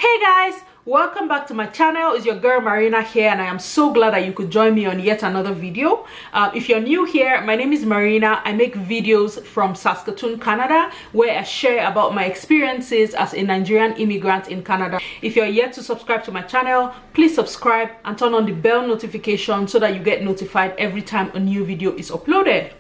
Hey guys, welcome back to my channel. It's your girl Marina here, and I am so glad that you could join me on yet another video. If you're new here, my name is Marina. I make videos from Saskatoon, Canada, where I share about my experiences as a Nigerian immigrant in Canada. If you're yet to subscribe to my channel, please subscribe and turn on the bell notification so that you get notified every time a new video is uploaded.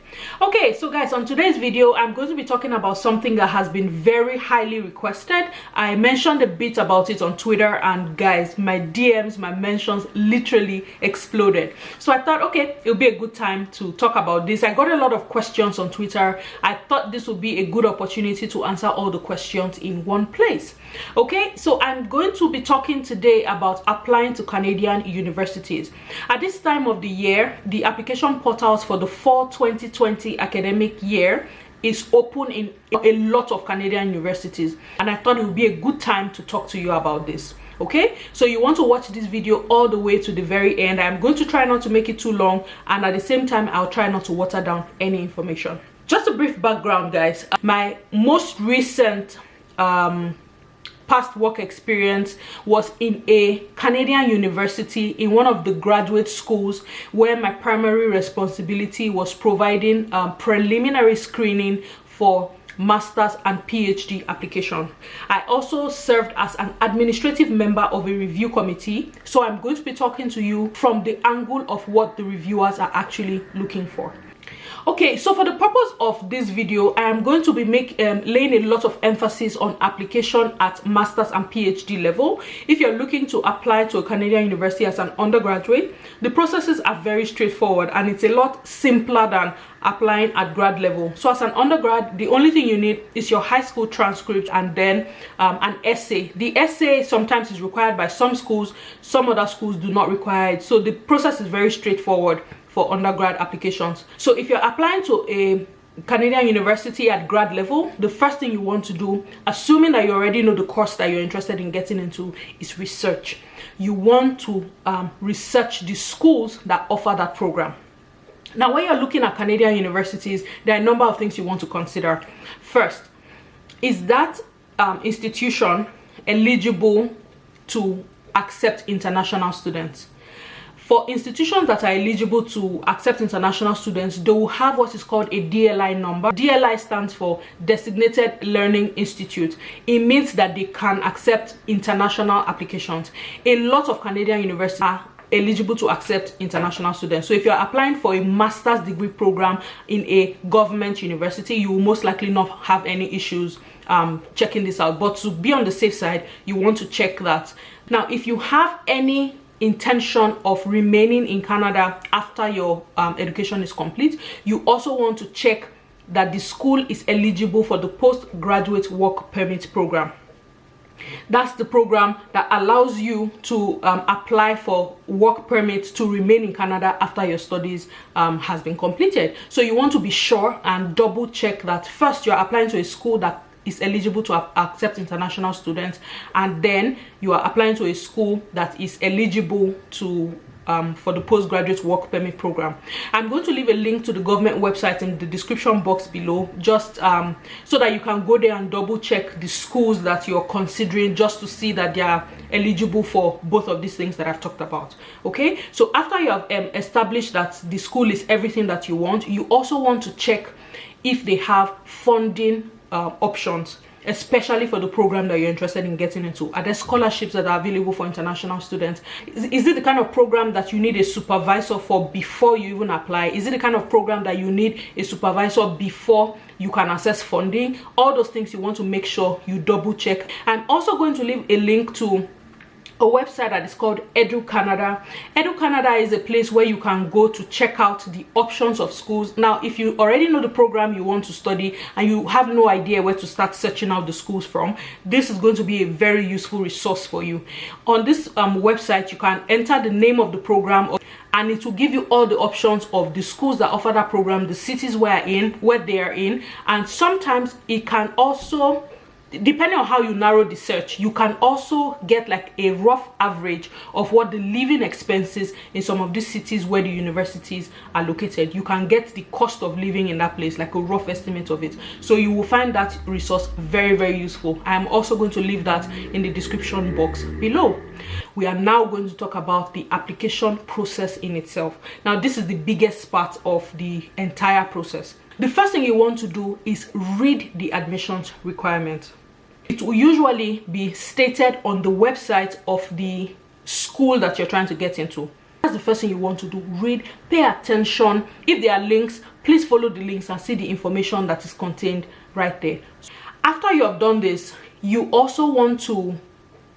Okay, so guys, on today's video I'm going to be talking about something that has been very highly requested. I mentioned a bit about it on Twitter, and guys, my DMs, my mentions literally exploded. So I thought, okay, it'll be a good time to talk about this. I got a lot of questions on Twitter. I thought this would be a good opportunity to answer all the questions in one place. Okay, so I'm going to be talking today about applying to Canadian universities. At this time of the year, the application portals for the fall 2020 academic year is open in a lot of Canadian universities, and I thought it would be a good time to talk to you about this. Okay, so you want to watch this video all the way to the very end. I'm going to try not to make it too long, and at the same time I'll try not to water down any information. Just a brief background, guys. My most recent past work experience was in a Canadian university, in one of the graduate schools, where my primary responsibility was providing preliminary screening for master's and PhD application. I also served as an administrative member of a review committee, so I'm going to be talking to you from the angle of what the reviewers are actually looking for. Okay, so for the purpose of this video, I am going to be laying a lot of emphasis on application at master's and PhD level. If you're looking to apply to a Canadian university as an undergraduate, the processes are very straightforward, and it's a lot simpler than applying at grad level. So as an undergrad, the only thing you need is your high school transcript and then an essay. The essay sometimes is required by some schools, some other schools do not require it. So the process is very straightforward for undergrad applications. So if you're applying to a Canadian university at grad level, the first thing you want to do, assuming that you already know the course that you're interested in getting into, is research. You want to research the schools that offer that program. Now, when you're looking at Canadian universities, there are a number of things you want to consider. First, is that institution eligible to accept international students? For institutions that are eligible to accept international students, they will have what is called a DLI number. DLI stands for Designated Learning Institute. It means that they can accept international applications. A lot of Canadian universities are eligible to accept international students. So if you're applying for a master's degree program in a government university, you will most likely not have any issues checking this out. But to be on the safe side, you want to check that. Now, if you have any intention of remaining in Canada after your education is complete, you also want to check that the school is eligible for the postgraduate work permit program. That's the program that allows you to apply for work permits to remain in Canada after your studies has been completed. So you want to be sure and double check that first you're applying to a school that is eligible to accept international students, and then you are applying to a school that is eligible to for the postgraduate work permit program. I'm going to leave a link to the government website in the description box below, just so that you can go there and double check the schools that you're considering, just to see that they are eligible for both of these things that I've talked about. Okay, so after you have established that the school is everything that you want, you also want to check if they have funding options, especially for the program that you're interested in getting into. Are there scholarships that are available for international students? Is it the kind of program that you need a supervisor for before you even apply? Is it the kind of program that you need a supervisor before you can access funding? All those things you want to make sure you double check. I'm also going to leave a link to a website that is called Edu Canada. Edu Canada is a place where you can go to check out the options of schools. Now, if you already know the program you want to study and you have no idea where to start searching out the schools from, this is going to be a very useful resource for you. On this website, you can enter the name of the program, and it will give you all the options of the schools that offer that program, the cities where they are in, and sometimes it can also depending on how you narrow the search, you can also get like a rough average of what the living expenses in some of these cities where the universities are located. You can get the cost of living in that place, like a rough estimate of it. So you will find that resource very, very useful. I am also going to leave that in the description box below. We are now going to talk about the application process in itself. Now, this is the biggest part of the entire process. The first thing you want to do is read the admissions requirement. It will usually be stated on the website of the school that you're trying to get into. That's the first thing you want to do. Read, pay attention. If there are links, please follow the links and see the information that is contained right there. After you have done this, you also want to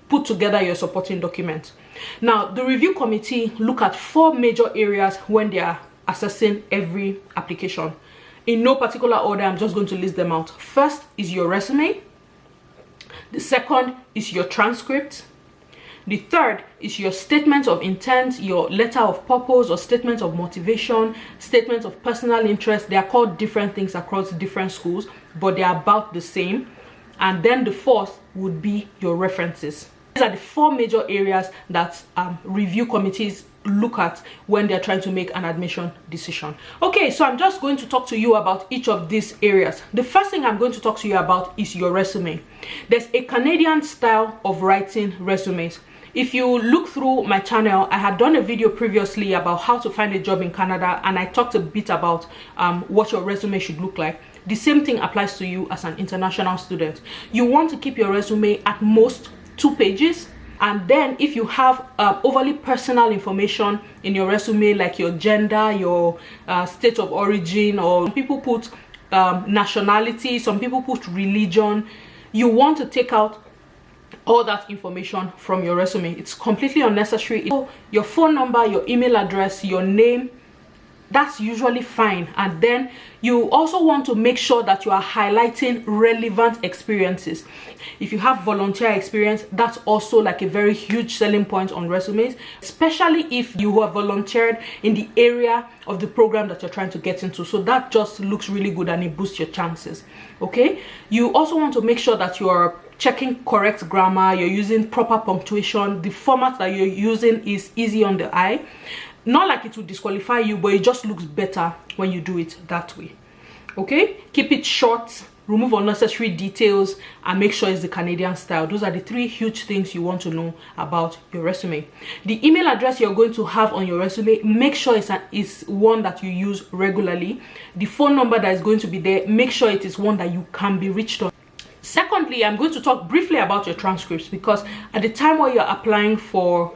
put together your supporting document. Now, the review committee look at 4 major areas when they are assessing every application. In no particular order, I'm just going to list them out. First is your resume. The second is your transcript. The third is your statement of intent, your letter of purpose or statement of motivation, statement of personal interest. They are called different things across different schools, but they are about the same. And then the fourth would be your references. These are the 4 major areas that review committees look at when they're trying to make an admission decision. Okay, so I'm just going to talk to you about each of these areas. The first thing I'm going to talk to you about is your resume. There's a Canadian style of writing resumes. If you look through my channel, I had done a video previously about how to find a job in Canada, and I talked a bit about what your resume should look like. The same thing applies to you as an international student. You want to keep your resume at most 2 pages. And then if you have overly personal information in your resume, like your gender, your state of origin, or some people put nationality, some people put religion, you want to take out all that information from your resume. It's completely unnecessary. Your phone number, your email address, your name, that's usually fine. And then you also want to make sure that you are highlighting relevant experiences. If you have volunteer experience, that's also like a very huge selling point on resumes, especially if you have volunteered in the area of the program that you're trying to get into. So that just looks really good and it boosts your chances. Okay, you also want to make sure that you are checking correct grammar, you're using proper punctuation, the format that you're using is easy on the eye. Not like it will disqualify you, but it just looks better when you do it that way. Okay, keep it short, remove unnecessary details, and make sure it's the Canadian style. Those are the 3 huge things you want to know about your resume. The email address you're going to have on your resume, make sure it's one that you use regularly. The phone number that is going to be there, make sure it is one that you can be reached on. Secondly, I'm going to talk briefly about your transcripts, because at the time where you're applying for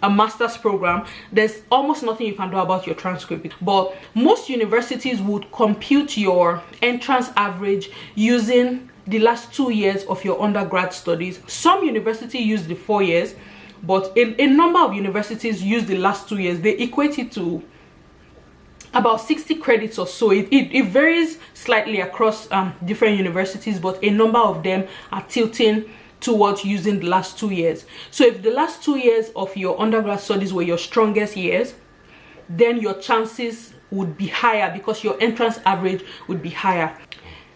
a master's program, there's almost nothing you can do about your transcript. But most universities would compute your entrance average using the last 2 years of your undergrad studies. Some universities use the 4 years, but a number of universities use the last 2 years. They equate it to about 60 credits or so. It varies slightly across different universities, but a number of them are tilting towards using the last 2 years. So if the last 2 years of your undergrad studies were your strongest years, then your chances would be higher because your entrance average would be higher.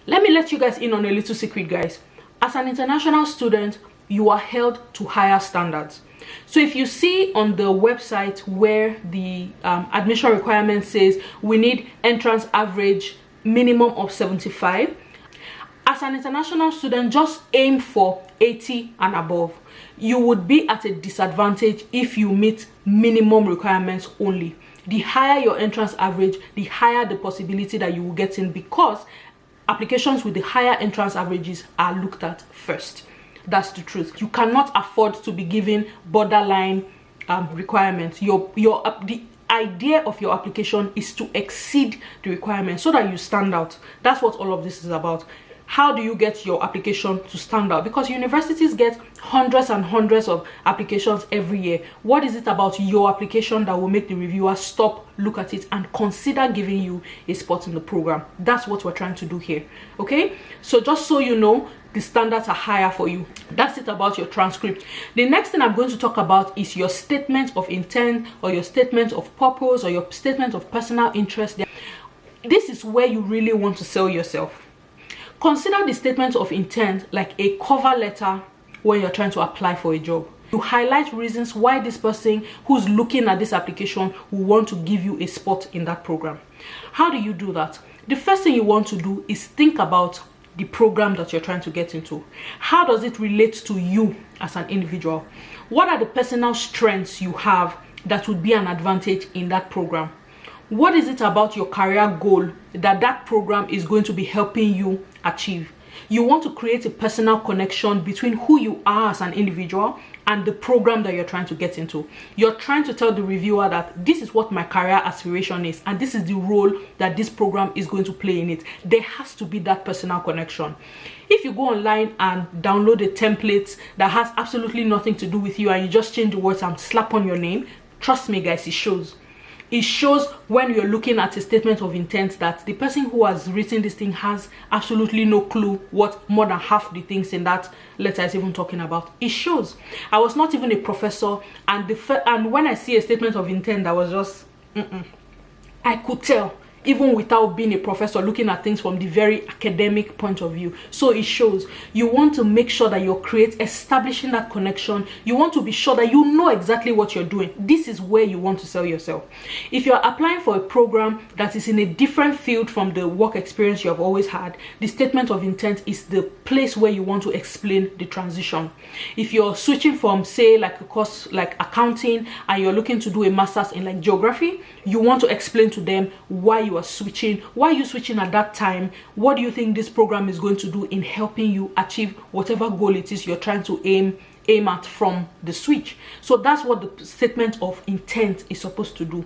Let me let you guys in on a little secret, guys. As an international student, you are held to higher standards. So if you see on the website where the admission requirement says we need entrance average minimum of 75, as an international student, just aim for 80 and above. You would be at a disadvantage if you meet minimum requirements only. The higher your entrance average, the higher the possibility that you will get in, because applications with the higher entrance averages are looked at first. That's the truth. You cannot afford to be given borderline requirements. The idea of your application is to exceed the requirements so that you stand out. That's what all of this is about. How do you get your application to stand out? Because universities get hundreds and hundreds of applications every year. What is it about your application that will make the reviewer stop, look at it, and consider giving you a spot in the program? That's what we're trying to do here. Okay, so just so you know, the standards are higher for you. That's it about your transcript. The next thing I'm going to talk about is your statement of intent, or your statement of purpose, or your statement of personal interest. This is where you really want to sell yourself. Consider the statement of intent like a cover letter when you're trying to apply for a job. You highlight reasons why this person who's looking at this application will want to give you a spot in that program. How do you do that? The first thing you want to do is think about the program that you're trying to get into. How does it relate to you as an individual? What are the personal strengths you have that would be an advantage in that program? What is it about your career goal that program is going to be helping you achieve? You want to create a personal connection between who you are as an individual and the program that you're trying to get into. You're trying to tell the reviewer that this is what my career aspiration is and this is the role that this program is going to play in it. There has to be that personal connection. If you go online and download a template that has absolutely nothing to do with you and you just change the words and slap on your name, trust me guys, it shows. It shows when you're looking at a statement of intent that the person who has written this thing has absolutely no clue what more than half the things in that letter is even talking about. It shows. I was not even a professor, and when I see a statement of intent that was just I could tell, even without being a professor, looking at things from the very academic point of view. So it shows. You want to make sure that you're establishing that connection. You want to be sure that you know exactly what you're doing. This is where you want to sell yourself. If you're applying for a program that is in a different field from the work experience you have always had, the statement of intent is the place where you want to explain the transition. If you're switching from, say, like a course like accounting and you're looking to do a master's in like geography, you want to explain to them why you are switching, why you switching at that time, what do you think this program is going to do in helping you achieve whatever goal it is you're trying to aim at from the switch. So that's what the statement of intent is supposed to do.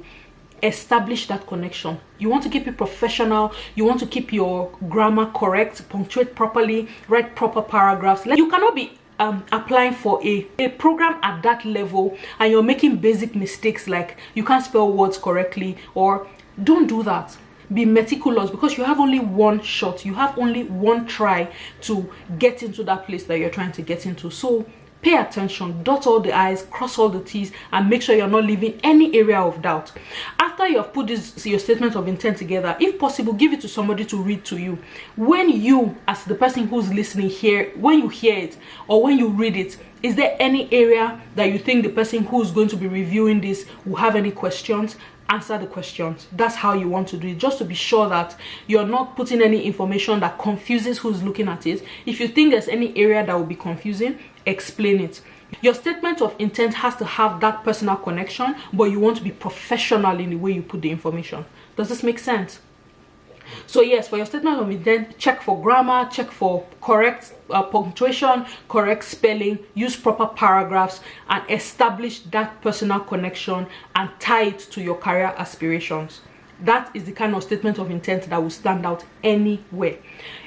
Establish that connection. You want to keep it professional, you want to keep your grammar correct, punctuate properly, write proper paragraphs. You cannot be applying for a program at that level and you're making basic mistakes like you can't spell words correctly, or don't do that. Be meticulous because you have only one shot, you have only one try to get into that place that you're trying to get into. So pay attention, dot all the I's, cross all the T's, and make sure you're not leaving any area of doubt. After you have put your statement of intent together, if possible, give it to somebody to read to you. When you, as the person who's listening, when you hear it or when you read it, is there any area that you think the person who's going to be reviewing this will have any questions? Answer the questions. That's how you want to do it, just to be sure that you're not putting any information that confuses who's looking at it. If you think there's any area that will be confusing, explain it. Your statement of intent has to have that personal connection, but you want to be professional in the way you put the information. Does this make sense? So yes, for your statement of intent, check for grammar, check for correct punctuation, correct spelling, use proper paragraphs, and establish that personal connection and tie it to your career aspirations. That is the kind of statement of intent that will stand out anywhere.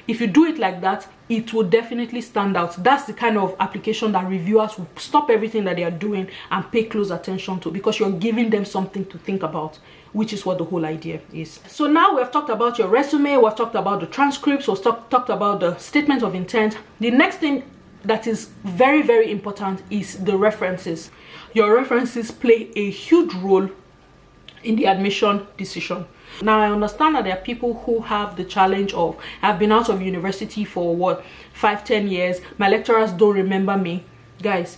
If you do it like that, it will definitely stand out. That's the kind of application that reviewers will stop everything that they are doing and pay close attention to, because you're giving them something to think about, which is what the whole idea is. So now we've talked about your resume, we've talked about the transcripts, we've talked about the statement of intent. The next thing that is very, very important is the references. Your references play a huge role in the admission decision. Now I understand that there are people who have the challenge of, I've been out of university for 5-10 years, my lecturers don't remember me. Guys,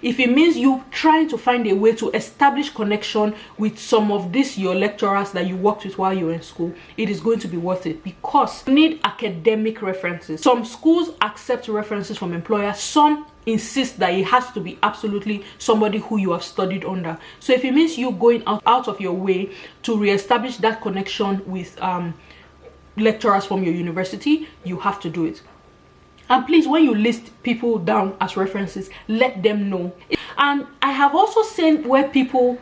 if it means you trying to find a way to establish connection with some of your lecturers that you worked with while you were in school, it is going to be worth it, because you need academic references. Some schools accept references from employers, some insist that it has to be absolutely somebody who you have studied under. So if it means you going out of your way to reestablish that connection with lecturers from your university, you have to do it. And please, when you list people down as references, let them know. And I have also seen where people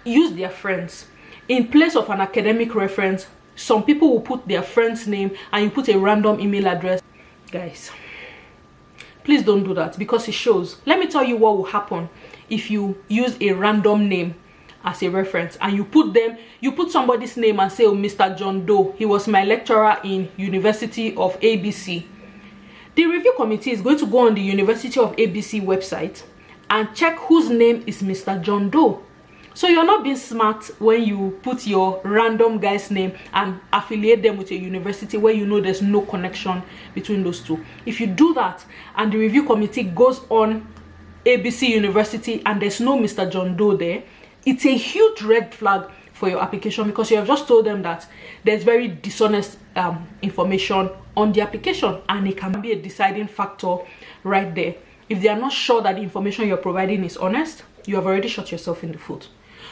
use their friends in place of an academic reference. Some people will put their friend's name and you put a random email address. Guys, please don't do that, because it shows. Let me tell you what will happen if you use a random name as a reference and you put somebody's name and say, oh, Mr. John Doe, he was my lecturer in University of ABC. The review committee is going to go on the University of ABC website and check whose name is Mr. John Doe. So you're not being smart when you put your random guy's name and affiliate them with a university where you know there's no connection between those two. If you do that and the review committee goes on ABC University and there's no Mr. John Doe there, it's a huge red flag for your application, because you have just told them that there's very dishonest information on the application, and it can be a deciding factor right there. If they are not sure that the information you're providing is honest, you have already shot yourself in the foot.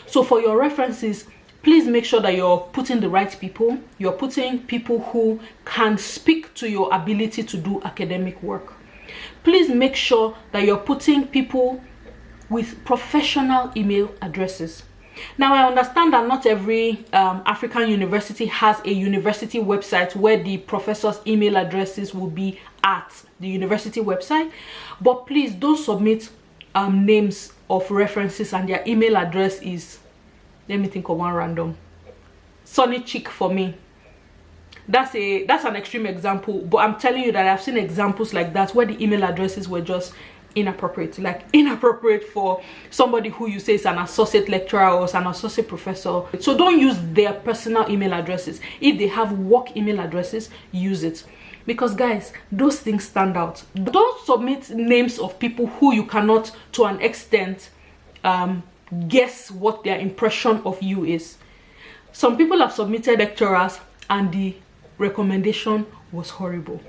So for your references, please make sure that you're putting the right people. You're putting people who can speak to your ability to do academic work. Please make sure that you're putting people with professional email addresses. Now, I understand that not every African university has a university website where the professors' email addresses will be at the university website, but please don't submit names of references and their email address is, let me think of one random, Sunny Chick for me. That's an extreme example, but I'm telling you that I've seen examples like that where the email addresses were just inappropriate, like inappropriate for somebody who you say is an associate lecturer or an associate professor. So don't use their personal email addresses. If they have work email addresses, use it, because guys, those things stand out. Don't submit names of people who you cannot, to an extent, guess what their impression of you is. Some people have submitted lecturers and the recommendation was horrible.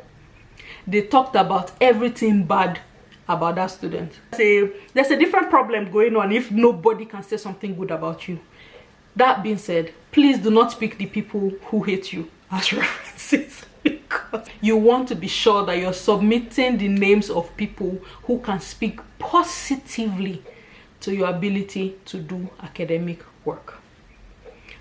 They talked about everything bad about that student. There's a different problem going on if nobody can say something good about you. That being said, please do not pick the people who hate you as references, because you want to be sure that you're submitting the names of people who can speak positively to your ability to do academic work.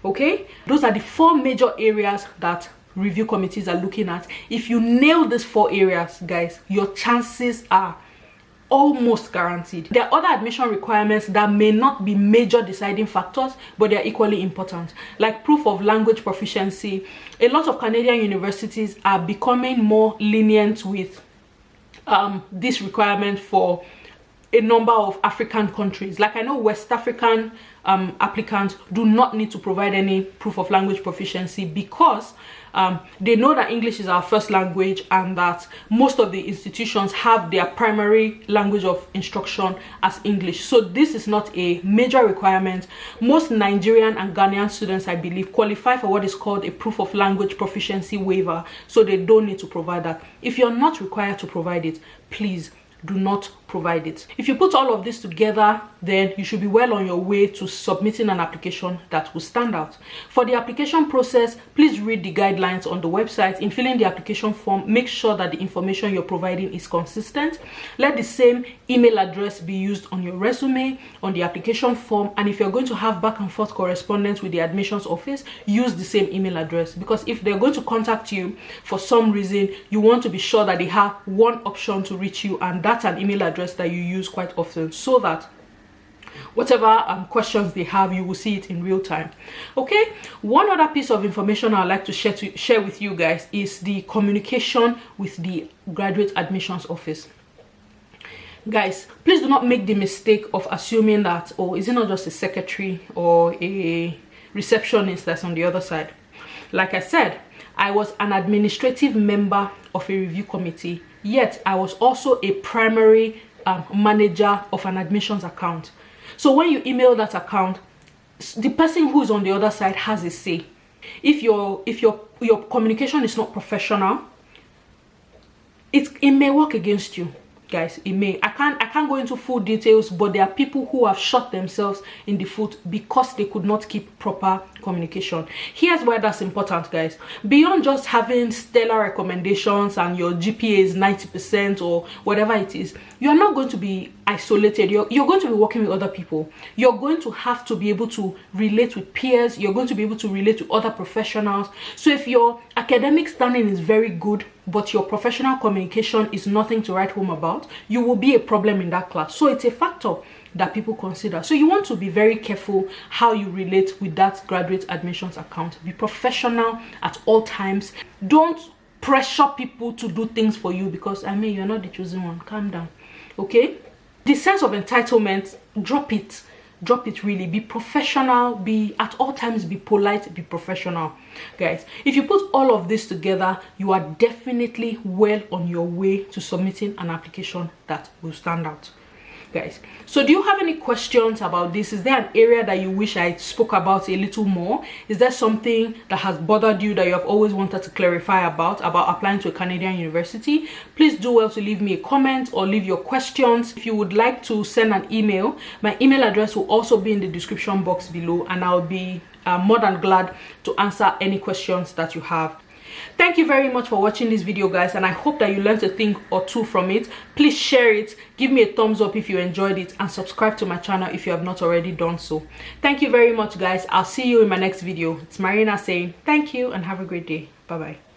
Okay, those are the 4 major areas that review committees are looking at. If you nail these 4 areas, guys, your chances are almost guaranteed. There are other admission requirements that may not be major deciding factors, but they are equally important, like proof of language proficiency. A lot of Canadian universities are becoming more lenient with this requirement for a number of African countries. Like I know West African applicants do not need to provide any proof of language proficiency, because they know that English is our first language and that most of the institutions have their primary language of instruction as English. So this is not a major requirement. Most Nigerian and Ghanaian students, I believe, qualify for what is called a proof of language proficiency waiver, so they don't need to provide that. If you're not required to provide it, please do not provide it. If you put all of this together, then you should be well on your way to submitting an application that will stand out. For the application process, please read the guidelines on the website. In filling the application form, make sure that the information you're providing is consistent. Let the same email address be used on your resume, on the application form, and if you're going to have back and forth correspondence with the admissions office, use the same email address, because if they're going to contact you for some reason, you want to be sure that they have one option to reach you, and that's an email address that you use quite often, so that whatever questions they have, you will see it in real time. Okay, one other piece of information I'd like to share with you guys is the communication with the graduate admissions office. Guys, please do not make the mistake of assuming that, oh, is it not just a secretary or a receptionist that's on the other side. Like I said, I was an administrative member of a review committee, yet I was also a primary manager of an admissions account. So when you email that account, the person who is on the other side has a say. If your communication is not professional, it may work against you. Guys, it may. I can't go into full details, but there are people who have shot themselves in the foot because they could not keep proper communication. Here's why that's important, guys. Beyond just having stellar recommendations and your GPA is 90% or whatever it is, you're not going to be isolated. You're going to be working with other people. You're going to have to be able to relate with peers. You're going to be able to relate to other professionals. So if your academic standing is very good, but your professional communication is nothing to write home about, you will be a problem in that class. So it's a factor that people consider. So you want to be very careful how you relate with that graduate admissions account. Be professional at all times. Don't pressure people to do things for you, because I mean, you're not the chosen one. Calm down. Okay? The sense of entitlement, drop it. drop it really. Be professional, be at all times, be polite, be professional. Guys, if you put all of this together, you are definitely well on your way to submitting an application that will stand out. Guys, so do you have any questions about this? Is there an area that you wish I spoke about a little more? Is there something that has bothered you that you have always wanted to clarify about applying to a Canadian university? Please do well to leave me a comment or leave your questions. If you would like to send an email, my email address will also be in the description box below, and I'll be more than glad to answer any questions that you have. Thank you very much for watching this video, guys, and I hope that you learned a thing or two from it. Please share it, give me a thumbs up if you enjoyed it, and subscribe to my channel if you have not already done so. Thank you very much, guys. I'll see you in my next video. It's Marina saying thank you and have a great day. Bye bye.